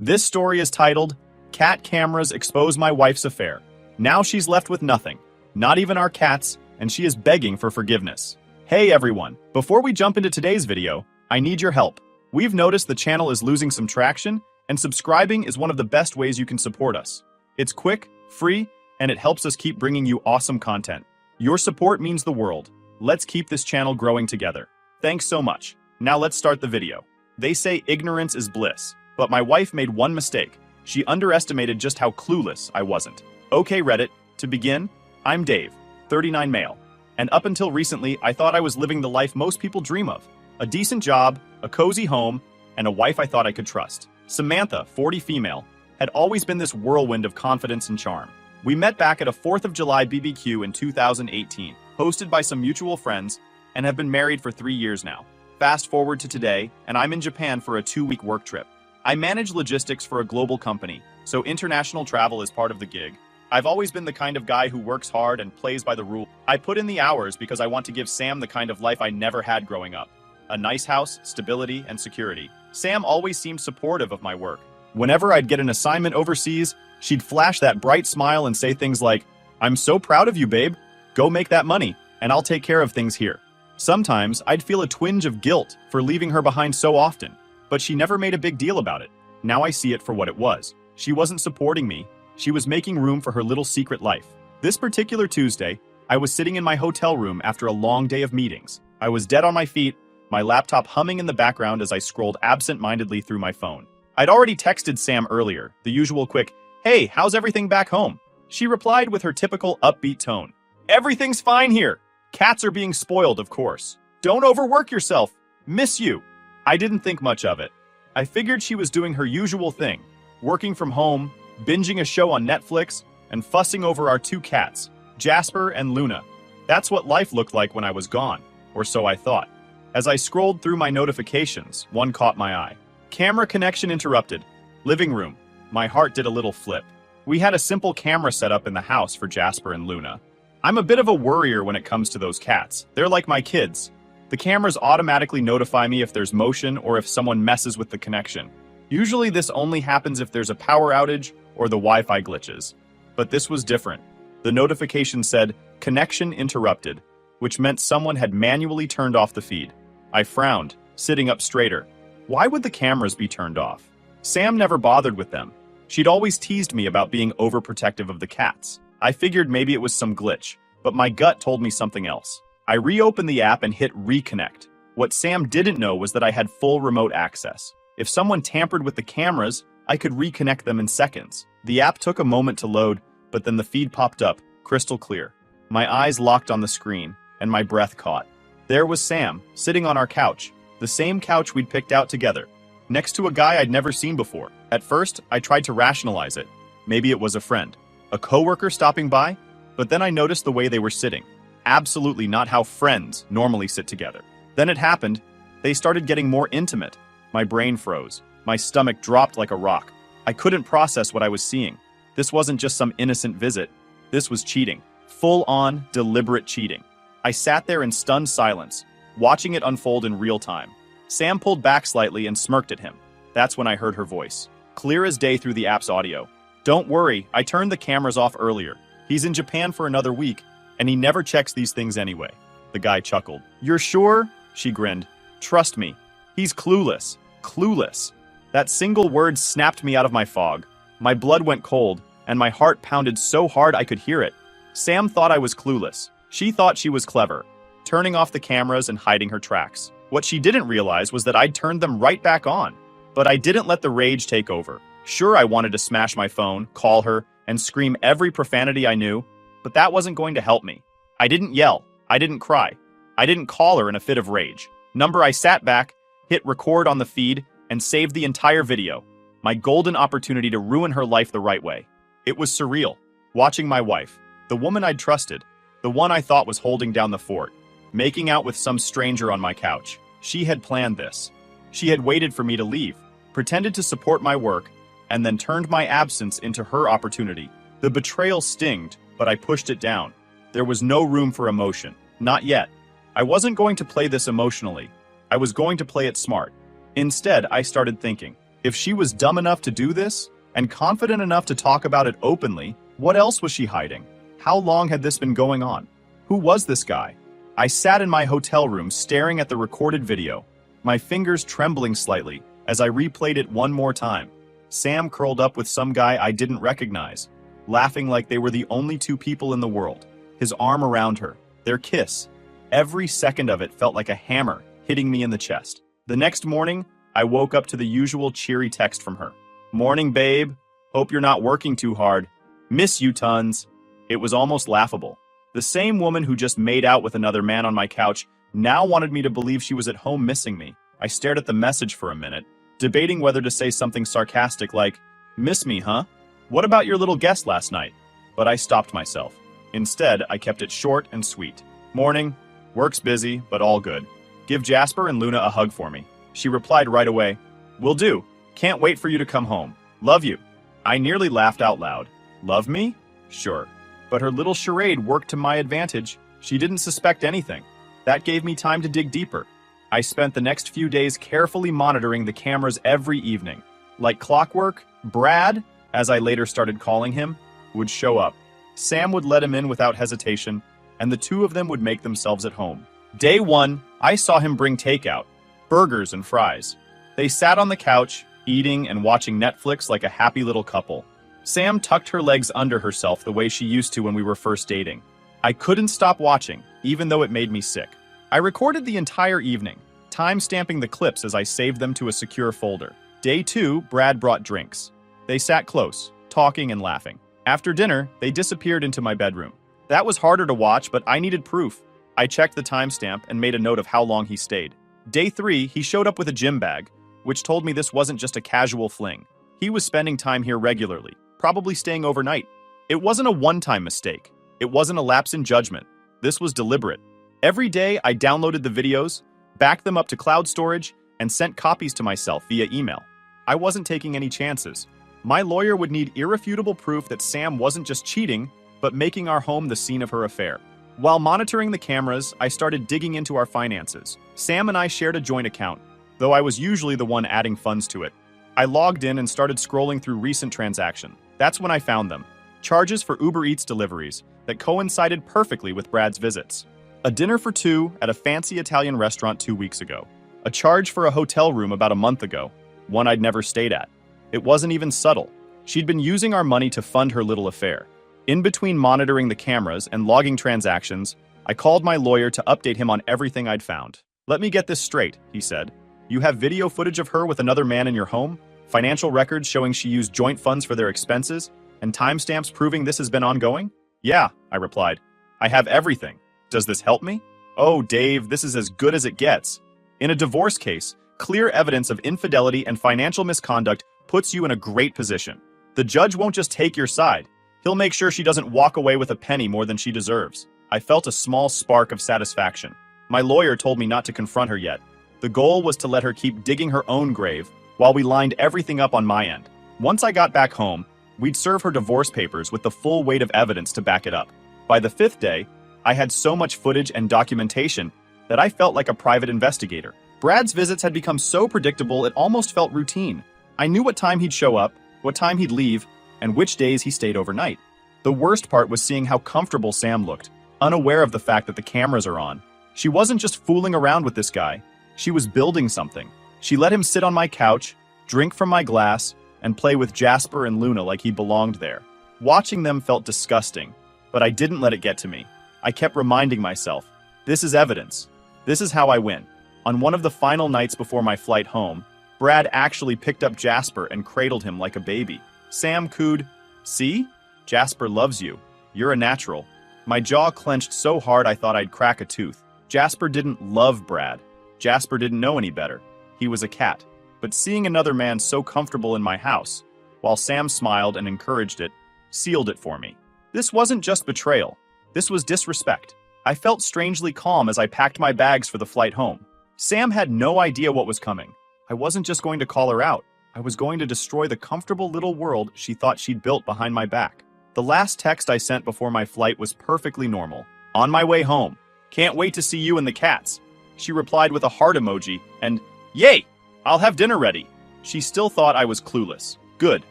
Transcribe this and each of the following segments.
This story is titled, Cat Cameras Expose My Wife's Affair. Now she's left with nothing, not even our cats, and she is begging for forgiveness. Hey everyone, before we jump into today's video, I need your help. We've noticed the channel is losing some traction, and subscribing is one of the best ways you can support us. It's quick, free, and it helps us keep bringing you awesome content. Your support means the world. Let's keep this channel growing together. Thanks so much. Now let's start the video. They say ignorance is bliss, but my wife made one mistake. She underestimated just how clueless I wasn't. Okay Reddit, to begin, I'm Dave, 39 male, and up until recently I thought I was living the life most people dream of. A decent job, a cozy home, and a wife I thought I could trust. Samantha, 40 female, had always been this whirlwind of confidence and charm. We met back at a 4th of July BBQ in 2018, hosted by some mutual friends, and have been married for 3 years now. Fast forward to today, and I'm in Japan for a 2-week work trip. I manage logistics for a global company, so international travel is part of the gig. I've always been the kind of guy who works hard and plays by the rules. I put in the hours because I want to give Sam the kind of life I never had growing up. A nice house, stability, and security. Sam always seemed supportive of my work. Whenever I'd get an assignment overseas, she'd flash that bright smile and say things like, "I'm so proud of you, babe. Go make that money, and I'll take care of things here." Sometimes I'd feel a twinge of guilt for leaving her behind so often, but she never made a big deal about it. Now I see it for what it was. She wasn't supporting me. She was making room for her little secret life. This particular Tuesday, I was sitting in my hotel room after a long day of meetings. I was dead on my feet, my laptop humming in the background as I scrolled absent-mindedly through my phone. I'd already texted Sam earlier, the usual quick, "Hey, how's everything back home?" She replied with her typical upbeat tone. "Everything's fine here. Cats are being spoiled, of course. Don't overwork yourself. Miss you." I didn't think much of it. I figured she was doing her usual thing, working from home, binging a show on Netflix, and fussing over our 2 cats, Jasper and Luna. That's what life looked like when I was gone, or so I thought. As I scrolled through my notifications, one caught my eye. Camera connection interrupted. Living room. My heart did a little flip. We had a simple camera set up in the house for Jasper and Luna. I'm a bit of a worrier when it comes to those cats. They're like my kids. The cameras automatically notify me if there's motion or if someone messes with the connection. Usually this only happens if there's a power outage or the Wi-Fi glitches. But this was different. The notification said, "Connection interrupted," which meant someone had manually turned off the feed. I frowned, sitting up straighter. Why would the cameras be turned off? Sam never bothered with them. She'd always teased me about being overprotective of the cats. I figured maybe it was some glitch, but my gut told me something else. I reopened the app and hit reconnect. What Sam didn't know was that I had full remote access. If someone tampered with the cameras, I could reconnect them in seconds. The app took a moment to load, but then the feed popped up, crystal clear. My eyes locked on the screen, and my breath caught. There was Sam, sitting on our couch, the same couch we'd picked out together, next to a guy I'd never seen before. At first, I tried to rationalize it. Maybe it was a friend, a coworker stopping by, but then I noticed the way they were sitting. Absolutely not how friends normally sit together. Then it happened. They started getting more intimate. My brain froze. My stomach dropped like a rock. I couldn't process what I was seeing. This wasn't just some innocent visit. This was cheating. Full-on, deliberate cheating. I sat there in stunned silence, watching it unfold in real time. Sam pulled back slightly and smirked at him. That's when I heard her voice, clear as day through the app's audio. "Don't worry, I turned the cameras off earlier. He's in Japan for another week, and he never checks these things anyway." The guy chuckled. "You're sure?" She grinned. "Trust me. He's clueless. Clueless." That single word snapped me out of my fog. My blood went cold, and my heart pounded so hard I could hear it. Sam thought I was clueless. She thought she was clever, turning off the cameras and hiding her tracks. What she didn't realize was that I'd turned them right back on. But I didn't let the rage take over. Sure, I wanted to smash my phone, call her, and scream every profanity I knew, but that wasn't going to help me. I didn't yell. I didn't cry. I didn't call her in a fit of rage. I sat back, hit record on the feed, and saved the entire video. My golden opportunity to ruin her life the right way. It was surreal, watching my wife, the woman I'd trusted, the one I thought was holding down the fort, making out with some stranger on my couch. She had planned this. She had waited for me to leave, pretended to support my work, and then turned my absence into her opportunity. The betrayal stinged, but I pushed it down. There was no room for emotion. Not yet. I wasn't going to play this emotionally. I was going to play it smart. Instead, I started thinking, If she was dumb enough to do this, and confident enough to talk about it openly, what else was she hiding? How long had this been going on? Who was this guy? I sat in my hotel room staring at the recorded video, my fingers trembling slightly as I replayed it one more time. Sam curled up with some guy I didn't recognize, laughing like they were the only two people in the world. His arm around her, their kiss. Every second of it felt like a hammer hitting me in the chest. The next morning, I woke up to the usual cheery text from her. "Morning, babe. Hope you're not working too hard. Miss you tons." It was almost laughable. The same woman who just made out with another man on my couch now wanted me to believe she was at home missing me. I stared at the message for a minute, debating whether to say something sarcastic like, "Miss me, huh? What about your little guest last night?" But I stopped myself. Instead, I kept it short and sweet. "Morning. Work's busy, but all good. Give Jasper and Luna a hug for me." She replied right away, "Will do. Can't wait for you to come home. Love you." I nearly laughed out loud. Love me? Sure. But her little charade worked to my advantage. She didn't suspect anything. That gave me time to dig deeper. I spent the next few days carefully monitoring the cameras every evening. Like clockwork, Brad, as I later started calling him, would show up. Sam would let him in without hesitation, and the two of them would make themselves at home. Day one, I saw him bring takeout, burgers and fries. They sat on the couch, eating and watching Netflix like a happy little couple. Sam tucked her legs under herself the way she used to when we were first dating. I couldn't stop watching, even though it made me sick. I recorded the entire evening, time-stamping the clips as I saved them to a secure folder. Day two, Brad brought drinks. They sat close, talking and laughing. After dinner, they disappeared into my bedroom. That was harder to watch, but I needed proof. I checked the timestamp and made a note of how long he stayed. Day three, he showed up with a gym bag, which told me this wasn't just a casual fling. He was spending time here regularly, probably staying overnight. It wasn't a one-time mistake. It wasn't a lapse in judgment. This was deliberate. Every day, I downloaded the videos, backed them up to cloud storage, and sent copies to myself via email. I wasn't taking any chances. My lawyer would need irrefutable proof that Sam wasn't just cheating, but making our home the scene of her affair. While monitoring the cameras, I started digging into our finances. Sam and I shared a joint account, though I was usually the one adding funds to it. I logged in and started scrolling through recent transactions. That's when I found them. Charges for Uber Eats deliveries that coincided perfectly with Brad's visits. A dinner for two at a fancy Italian restaurant 2 weeks ago. A charge for a hotel room about a month ago, one I'd never stayed at. It wasn't even subtle. She'd been using our money to fund her little affair. In between monitoring the cameras and logging transactions, I called my lawyer to update him on everything I'd found. "Let me get this straight," he said. "You have video footage of her with another man in your home? Financial records showing she used joint funds for their expenses? And timestamps proving this has been ongoing?" "Yeah," I replied. "I have everything. Does this help me?" "Oh, Dave, this is as good as it gets. In a divorce case, clear evidence of infidelity and financial misconduct puts you in a great position. The judge won't just take your side. He'll make sure she doesn't walk away with a penny more than she deserves." I felt a small spark of satisfaction. My lawyer told me not to confront her yet. The goal was to let her keep digging her own grave while we lined everything up on my end. Once I got back home, we'd serve her divorce papers with the full weight of evidence to back it up. By the 5th day, I had so much footage and documentation that I felt like a private investigator. Brad's visits had become so predictable it almost felt routine. I knew what time he'd show up, what time he'd leave, and which days he stayed overnight. The worst part was seeing how comfortable Sam looked, unaware of the fact that the cameras are on. She wasn't just fooling around with this guy. She was building something. She let him sit on my couch, drink from my glass, and play with Jasper and Luna like he belonged there. Watching them felt disgusting, but I didn't let it get to me. I kept reminding myself, this is evidence. This is how I win. On one of the final nights before my flight home, Brad actually picked up Jasper and cradled him like a baby. Sam cooed, "See? Jasper loves you. You're a natural." My jaw clenched so hard I thought I'd crack a tooth. Jasper didn't love Brad. Jasper didn't know any better. He was a cat. But seeing another man so comfortable in my house, while Sam smiled and encouraged it, sealed it for me. This wasn't just betrayal. This was disrespect. I felt strangely calm as I packed my bags for the flight home. Sam had no idea what was coming. I wasn't just going to call her out. I was going to destroy the comfortable little world she thought she'd built behind my back. The last text I sent before my flight was perfectly normal. "On my way home. Can't wait to see you and the cats." She replied with a heart emoji and, "Yay! I'll have dinner ready." She still thought I was clueless. Good.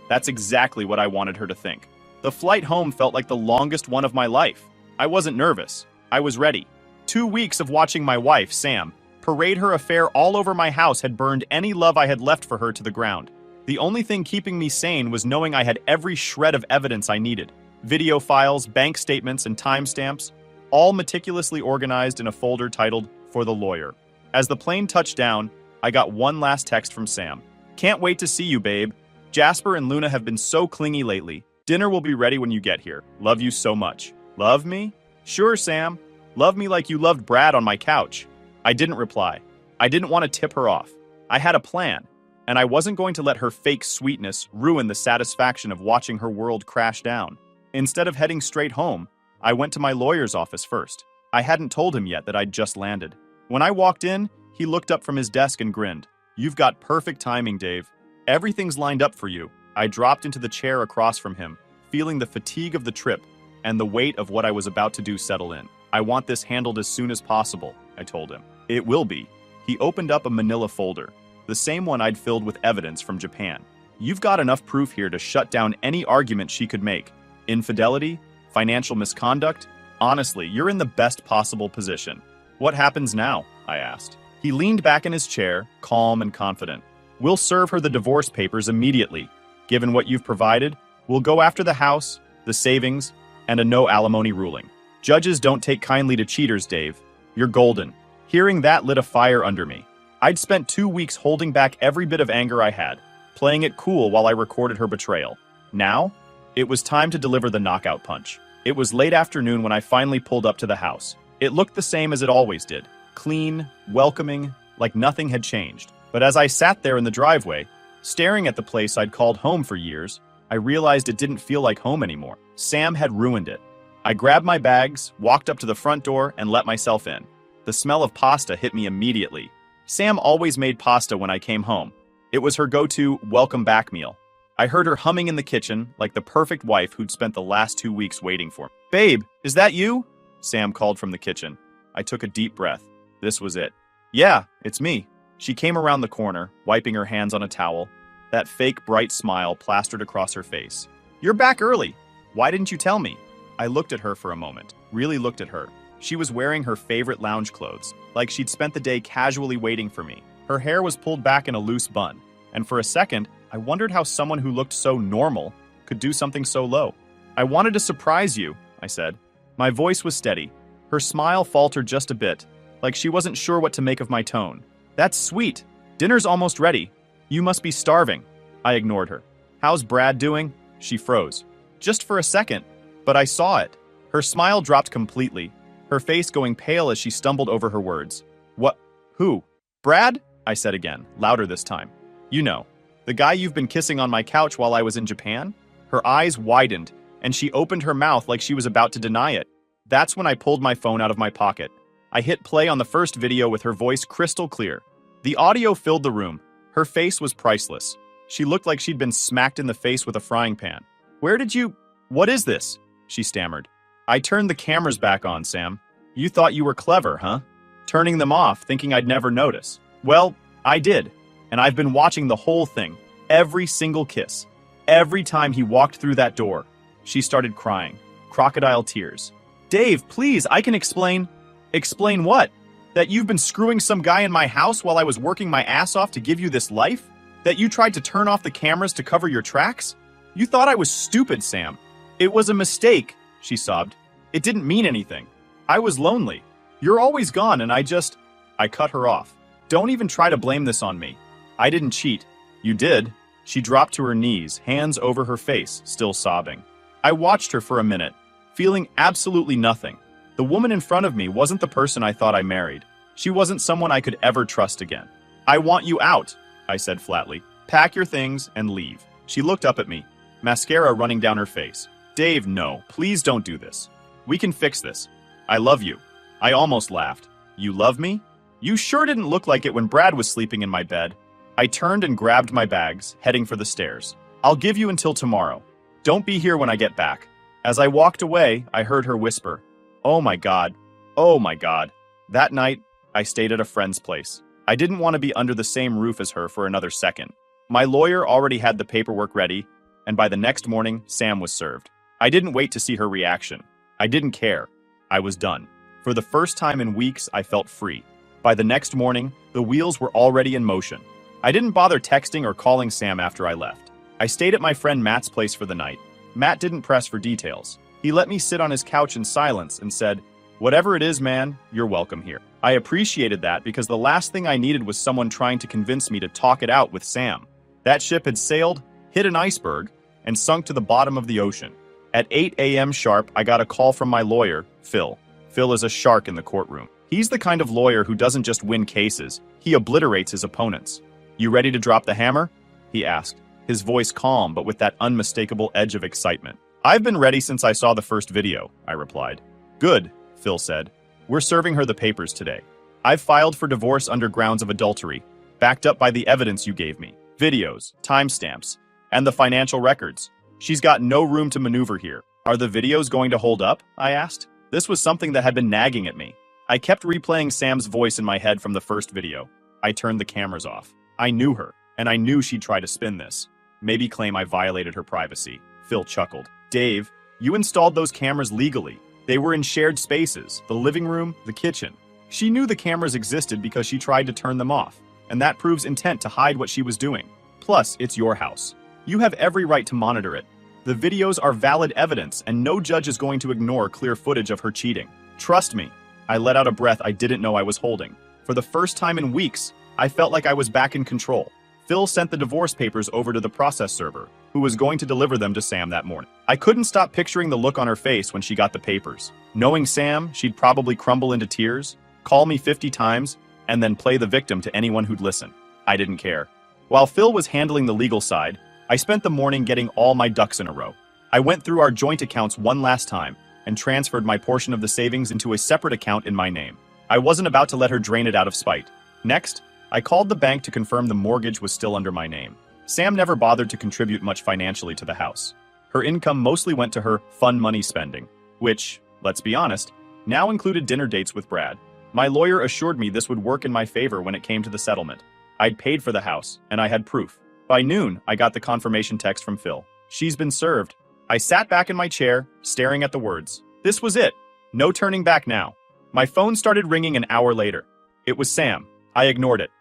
That's exactly what I wanted her to think. The flight home felt like the longest one of my life. I wasn't nervous. I was ready. 2 weeks of watching my wife, Sam, parade her affair all over my house had burned any love I had left for her to the ground. The only thing keeping me sane was knowing I had every shred of evidence I needed. Video files, bank statements, and timestamps, all meticulously organized in a folder titled, "For the Lawyer." As the plane touched down, I got one last text from Sam. "Can't wait to see you, babe. Jasper and Luna have been so clingy lately. Dinner will be ready when you get here. Love you so much." Love me? Sure, Sam. Love me like you loved Brad on my couch. I didn't reply. I didn't want to tip her off. I had a plan, and I wasn't going to let her fake sweetness ruin the satisfaction of watching her world crash down. Instead of heading straight home, I went to my lawyer's office first. I hadn't told him yet that I'd just landed. When I walked in, he looked up from his desk and grinned. "You've got perfect timing, Dave. Everything's lined up for you." I dropped into the chair across from him, feeling the fatigue of the trip and the weight of what I was about to do settle in. "I want this handled as soon as possible," I told him. "It will be." He opened up a manila folder, the same one I'd filled with evidence from Japan. "You've got enough proof here to shut down any argument she could make. Infidelity? Financial misconduct? Honestly, you're in the best possible position." "What happens now?" I asked. He leaned back in his chair, calm and confident. "We'll serve her the divorce papers immediately. Given what you've provided, we'll go after the house, the savings, and a no alimony ruling. Judges don't take kindly to cheaters, Dave. You're golden." Hearing that lit a fire under me. I'd spent 2 weeks holding back every bit of anger I had, playing it cool while I recorded her betrayal. Now, it was time to deliver the knockout punch. It was late afternoon when I finally pulled up to the house. It looked the same as it always did. Clean, welcoming, like nothing had changed. But as I sat there in the driveway, staring at the place I'd called home for years, I realized it didn't feel like home anymore. Sam had ruined it. I grabbed my bags, walked up to the front door, and let myself in. The smell of pasta hit me immediately. Sam always made pasta when I came home. It was her go-to welcome back meal. I heard her humming in the kitchen like the perfect wife who'd spent the last 2 weeks waiting for me. "Babe, is that you?" Sam called from the kitchen. I took a deep breath. This was it. "Yeah, it's me." She came around the corner, wiping her hands on a towel. That fake bright smile plastered across her face. "You're back early. Why didn't you tell me?" I looked at her for a moment, really looked at her. She was wearing her favorite lounge clothes, like she'd spent the day casually waiting for me. Her hair was pulled back in a loose bun, and for a second, I wondered how someone who looked so normal could do something so low. "I wanted to surprise you," I said. My voice was steady. Her smile faltered just a bit, like she wasn't sure what to make of my tone. "That's sweet. Dinner's almost ready. You must be starving." I ignored her. "How's Brad doing?" She froze. Just for a second, but I saw it. Her smile dropped completely, her face going pale as she stumbled over her words. "What? Who? Brad?" I said again, louder this time. "You know, the guy you've been kissing on my couch while I was in Japan?" Her eyes widened, and she opened her mouth like she was about to deny it. That's when I pulled my phone out of my pocket. I hit play on the first video with her voice crystal clear. The audio filled the room. Her face was priceless. She looked like she'd been smacked in the face with a frying pan. "Where did you... What is this?" she stammered. "I turned the cameras back on, Sam. You thought you were clever, huh? Turning them off, thinking I'd never notice. Well, I did. And I've been watching the whole thing. Every single kiss. Every time he walked through that door." She started crying. Crocodile tears. "Dave, please, I can explain." "Explain what? That you've been screwing some guy in my house while I was working my ass off to give you this life? That you tried to turn off the cameras to cover your tracks? You thought I was stupid, Sam. It was a mistake," she sobbed. "It didn't mean anything. I was lonely. You're always gone and I cut her off. "Don't even try to blame this on me. I didn't cheat." "You did." She dropped to her knees, hands over her face, still sobbing. I watched her for a minute, feeling absolutely nothing. The woman in front of me wasn't the person I thought I married. She wasn't someone I could ever trust again. "I want you out," I said flatly. "Pack your things and leave." She looked up at me, mascara running down her face. "Dave, no, please don't do this. We can fix this. I love you." I almost laughed. "You love me? You sure didn't look like it when Brad was sleeping in my bed." I turned and grabbed my bags, heading for the stairs. "I'll give you until tomorrow. Don't be here when I get back." As I walked away, I heard her whisper, "Oh my God. Oh my God." That night, I stayed at a friend's place. I didn't want to be under the same roof as her for another second. My lawyer already had the paperwork ready, and by the next morning, Sam was served. I didn't wait to see her reaction. I didn't care. I was done. For the first time in weeks, I felt free. By the next morning, the wheels were already in motion. I didn't bother texting or calling Sam after I left. I stayed at my friend Matt's place for the night. Matt didn't press for details. He let me sit on his couch in silence and said, "Whatever it is, man, you're welcome here." I appreciated that because the last thing I needed was someone trying to convince me to talk it out with Sam. That ship had sailed, hit an iceberg, and sunk to the bottom of the ocean. At 8 a.m. sharp, I got a call from my lawyer, Phil. Phil is a shark in the courtroom. He's the kind of lawyer who doesn't just win cases, he obliterates his opponents. "You ready to drop the hammer?" he asked, his voice calm but with that unmistakable edge of excitement. "I've been ready since I saw the first video," I replied. "Good," Phil said. "We're serving her the papers today. I've filed for divorce under grounds of adultery, backed up by the evidence you gave me, videos, timestamps, and the financial records. She's got no room to maneuver here." "Are the videos going to hold up?" I asked. This was something that had been nagging at me. I kept replaying Sam's voice in my head from the first video. I turned the cameras off. I knew her, and I knew she'd try to spin this. Maybe claim I violated her privacy. Phil chuckled. "Dave, you installed those cameras legally. They were in shared spaces, the living room, the kitchen. She knew the cameras existed because she tried to turn them off, and that proves intent to hide what she was doing. Plus, it's your house. You have every right to monitor it. The videos are valid evidence, and no judge is going to ignore clear footage of her cheating. Trust me." I let out a breath I didn't know I was holding. For the first time in weeks, I felt like I was back in control. Phil sent the divorce papers over to the process server, who was going to deliver them to Sam that morning. I couldn't stop picturing the look on her face when she got the papers. Knowing Sam, she'd probably crumble into tears, call me 50 times, and then play the victim to anyone who'd listen. I didn't care. While Phil was handling the legal side, I spent the morning getting all my ducks in a row. I went through our joint accounts one last time and transferred my portion of the savings into a separate account in my name. I wasn't about to let her drain it out of spite. Next, I called the bank to confirm the mortgage was still under my name. Sam never bothered to contribute much financially to the house. Her income mostly went to her fun money spending, which, let's be honest, now included dinner dates with Brad. My lawyer assured me this would work in my favor when it came to the settlement. I'd paid for the house, and I had proof. By noon, I got the confirmation text from Phil. "She's been served." I sat back in my chair, staring at the words. This was it. No turning back now. My phone started ringing an hour later. It was Sam. I ignored it.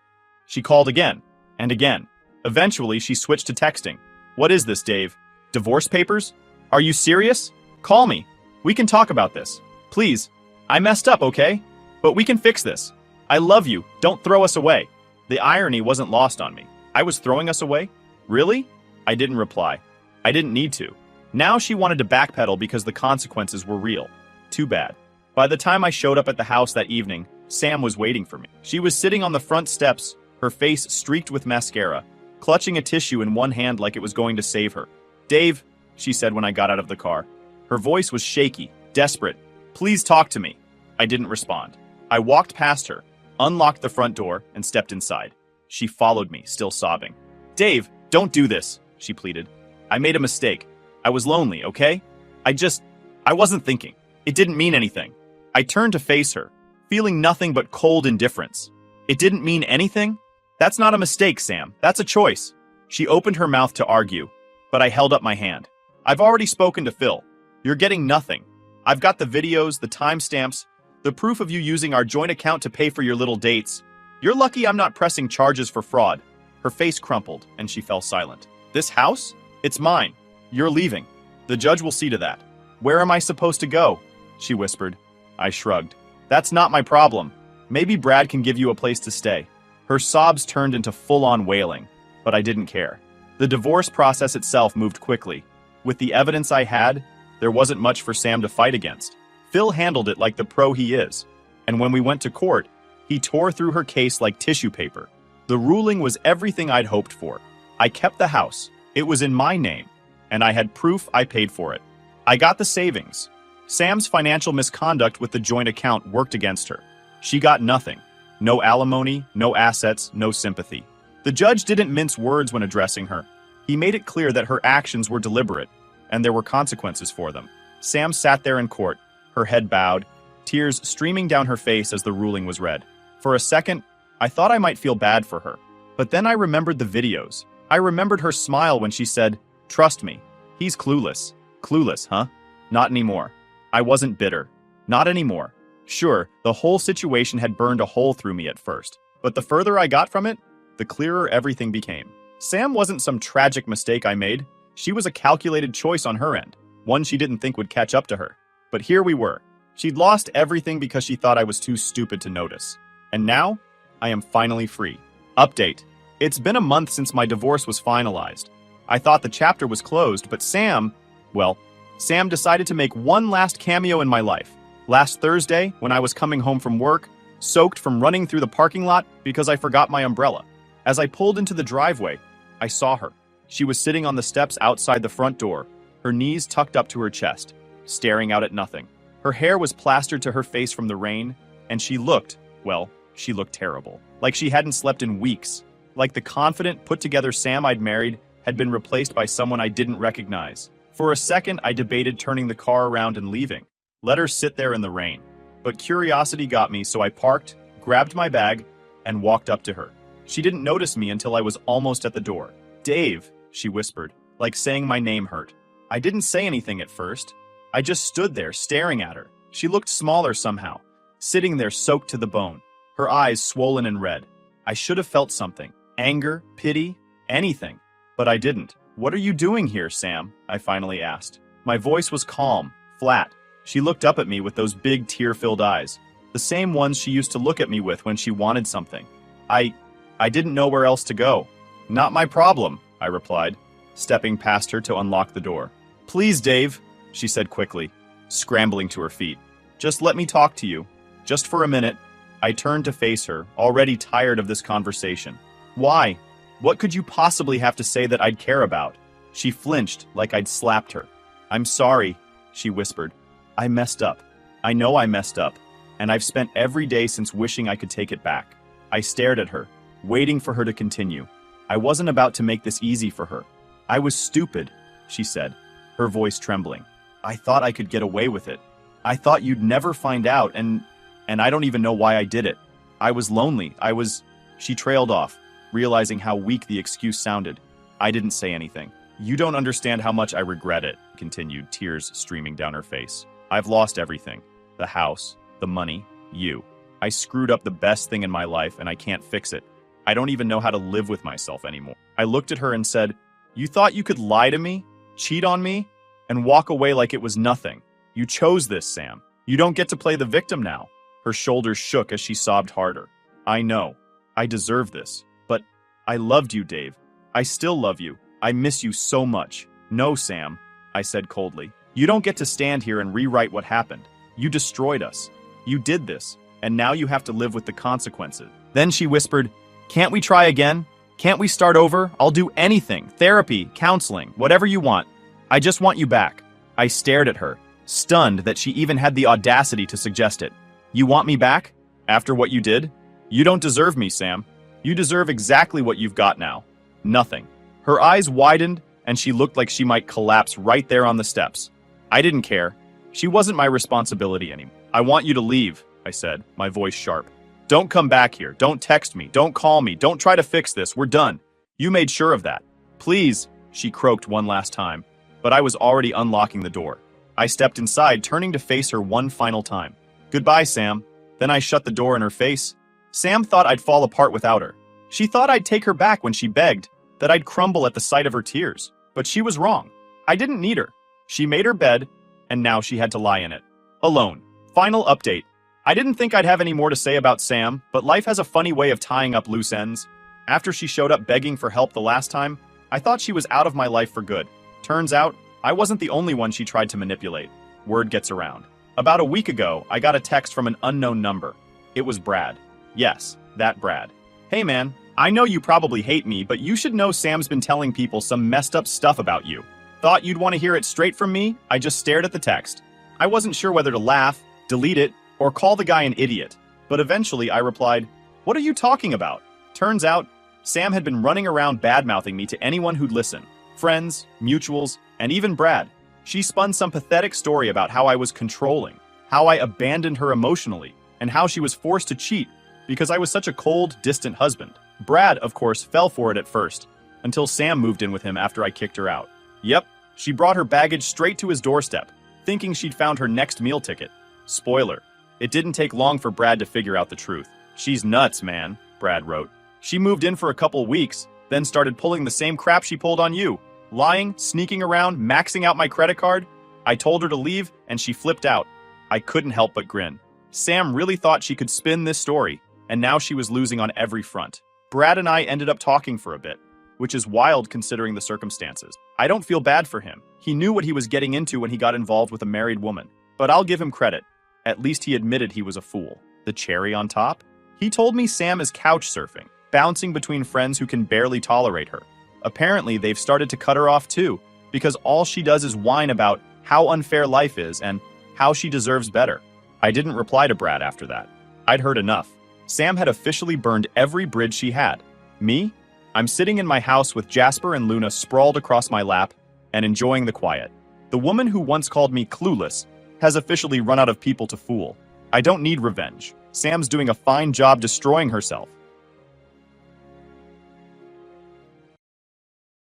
She called again, and again. Eventually, she switched to texting. "What is this, Dave? Divorce papers? Are you serious? Call me. We can talk about this. Please. I messed up, okay? But we can fix this. I love you. Don't throw us away." The irony wasn't lost on me. I was throwing us away? Really? I didn't reply. I didn't need to. Now she wanted to backpedal because the consequences were real. Too bad. By the time I showed up at the house that evening, Sam was waiting for me. She was sitting on the front steps, her face streaked with mascara, clutching a tissue in one hand like it was going to save her. "Dave," she said when I got out of the car. Her voice was shaky, desperate. "Please talk to me." I didn't respond. I walked past her, unlocked the front door, and stepped inside. She followed me, still sobbing. "Dave, don't do this," she pleaded. "I made a mistake. I was lonely, okay? I wasn't thinking. It didn't mean anything." I turned to face her, feeling nothing but cold indifference. "It didn't mean anything? That's not a mistake, Sam. That's a choice." She opened her mouth to argue, but I held up my hand. "I've already spoken to Phil. You're getting nothing. I've got the videos, the timestamps, the proof of you using our joint account to pay for your little dates. You're lucky I'm not pressing charges for fraud." Her face crumpled, and she fell silent. "This house? It's mine. You're leaving. The judge will see to that." "Where am I supposed to go?" she whispered. I shrugged. "That's not my problem. Maybe Brad can give you a place to stay." Her sobs turned into full-on wailing, but I didn't care. The divorce process itself moved quickly. With the evidence I had, there wasn't much for Sam to fight against. Phil handled it like the pro he is, and when we went to court, he tore through her case like tissue paper. The ruling was everything I'd hoped for. I kept the house. It was in my name, and I had proof I paid for it. I got the savings. Sam's financial misconduct with the joint account worked against her. She got nothing. No alimony, no assets, no sympathy. The judge didn't mince words when addressing her. He made it clear that her actions were deliberate, and there were consequences for them. Sam sat there in court, her head bowed, tears streaming down her face as the ruling was read. For a second, I thought I might feel bad for her. But then I remembered the videos. I remembered her smile when she said, "Trust me, he's clueless." Clueless, huh? Not anymore. I wasn't bitter. Not anymore. Sure, the whole situation had burned a hole through me at first, but the further I got from it, the clearer everything became. Sam wasn't some tragic mistake I made. She was a calculated choice on her end, one she didn't think would catch up to her. But here we were. She'd lost everything because she thought I was too stupid to notice. And now, I am finally free. Update. It's been a month since my divorce was finalized. I thought the chapter was closed, but Sam decided to make one last cameo in my life. Last Thursday, when I was coming home from work, soaked from running through the parking lot because I forgot my umbrella. As I pulled into the driveway, I saw her. She was sitting on the steps outside the front door, her knees tucked up to her chest, staring out at nothing. Her hair was plastered to her face from the rain, and she looked terrible. Like she hadn't slept in weeks. Like the confident, put-together Sam I'd married had been replaced by someone I didn't recognize. For a second, I debated turning the car around and leaving. Let her sit there in the rain. But curiosity got me, so I parked, grabbed my bag, and walked up to her. She didn't notice me until I was almost at the door. "Dave," she whispered, like saying my name hurt. I didn't say anything at first. I just stood there, staring at her. She looked smaller somehow, sitting there soaked to the bone, her eyes swollen and red. I should have felt something. Anger, pity, anything. But I didn't. "What are you doing here, Sam?" I finally asked. My voice was calm, flat. She looked up at me with those big tear-filled eyes, the same ones she used to look at me with when she wanted something. I didn't know where else to go. "Not my problem," I replied, stepping past her to unlock the door. "Please, Dave," she said quickly, scrambling to her feet. "Just let me talk to you. Just for a minute." I turned to face her, already tired of this conversation. "Why? What could you possibly have to say that I'd care about?" She flinched like I'd slapped her. "I'm sorry," she whispered. "I messed up. I know I messed up, and I've spent every day since wishing I could take it back." I stared at her, waiting for her to continue. I wasn't about to make this easy for her. "I was stupid," she said, her voice trembling. "I thought I could get away with it. I thought you'd never find out, and I don't even know why I did it. I was lonely. She trailed off, realizing how weak the excuse sounded. I didn't say anything. "You don't understand how much I regret it," continued, tears streaming down her face. "I've lost everything. The house, the money, you. I screwed up the best thing in my life, and I can't fix it. I don't even know how to live with myself anymore." I looked at her and said, "You thought you could lie to me, cheat on me, and walk away like it was nothing. You chose this, Sam. You don't get to play the victim now." Her shoulders shook as she sobbed harder. "I know. I deserve this. But I loved you, Dave. I still love you. I miss you so much." "No, Sam," I said coldly. "You don't get to stand here and rewrite what happened. You destroyed us. You did this, and now you have to live with the consequences." Then she whispered, "Can't we try again? Can't we start over? I'll do anything. Therapy, counseling, whatever you want. I just want you back." I stared at her, stunned that she even had the audacity to suggest it. "You want me back? After what you did? You don't deserve me, Sam. You deserve exactly what you've got now. Nothing." Her eyes widened, and she looked like she might collapse right there on the steps. I didn't care. She wasn't my responsibility anymore. "I want you to leave," I said, my voice sharp. "Don't come back here. Don't text me. Don't call me. Don't try to fix this. We're done. You made sure of that." "Please," she croaked one last time, but I was already unlocking the door. I stepped inside, turning to face her one final time. "Goodbye, Sam." Then I shut the door in her face. Sam thought I'd fall apart without her. She thought I'd take her back when she begged, that I'd crumble at the sight of her tears. But she was wrong. I didn't need her. She made her bed, and now she had to lie in it. Alone. Final update. I didn't think I'd have any more to say about Sam, but life has a funny way of tying up loose ends. After she showed up begging for help the last time, I thought she was out of my life for good. Turns out, I wasn't the only one she tried to manipulate. Word gets around. About a week ago, I got a text from an unknown number. It was Brad. Yes, that Brad. "Hey man, I know you probably hate me, but you should know Sam's been telling people some messed up stuff about you. Thought you'd want to hear it straight from me?" I just stared at the text. I wasn't sure whether to laugh, delete it, or call the guy an idiot. But eventually I replied, "What are you talking about?" Turns out, Sam had been running around bad-mouthing me to anyone who'd listen. Friends, mutuals, and even Brad. She spun some pathetic story about how I was controlling, how I abandoned her emotionally, and how she was forced to cheat because I was such a cold, distant husband. Brad, of course, fell for it at first. until Sam moved in with him after I kicked her out. Yep, she brought her baggage straight to his doorstep, thinking she'd found her next meal ticket. Spoiler, it didn't take long for Brad to figure out the truth. She's nuts, man, Brad wrote. She moved in for a couple weeks, then started pulling the same crap she pulled on you. Lying, sneaking around, maxing out my credit card. I told her to leave, and she flipped out. I couldn't help but grin. Sam really thought she could spin this story, and now she was losing on every front. Brad and I ended up talking for a bit, which is wild considering the circumstances. I don't feel bad for him. He knew what he was getting into when he got involved with a married woman. But I'll give him credit. At least he admitted he was a fool. The cherry on top? He told me Sam is couch surfing, bouncing between friends who can barely tolerate her. Apparently, they've started to cut her off too, because all she does is whine about how unfair life is and how she deserves better. I didn't reply to Brad after that. I'd heard enough. Sam had officially burned every bridge she had. Me? I'm sitting in my house with Jasper and Luna sprawled across my lap and enjoying the quiet. The woman who once called me clueless has officially run out of people to fool. I don't need revenge. Sam's doing a fine job destroying herself.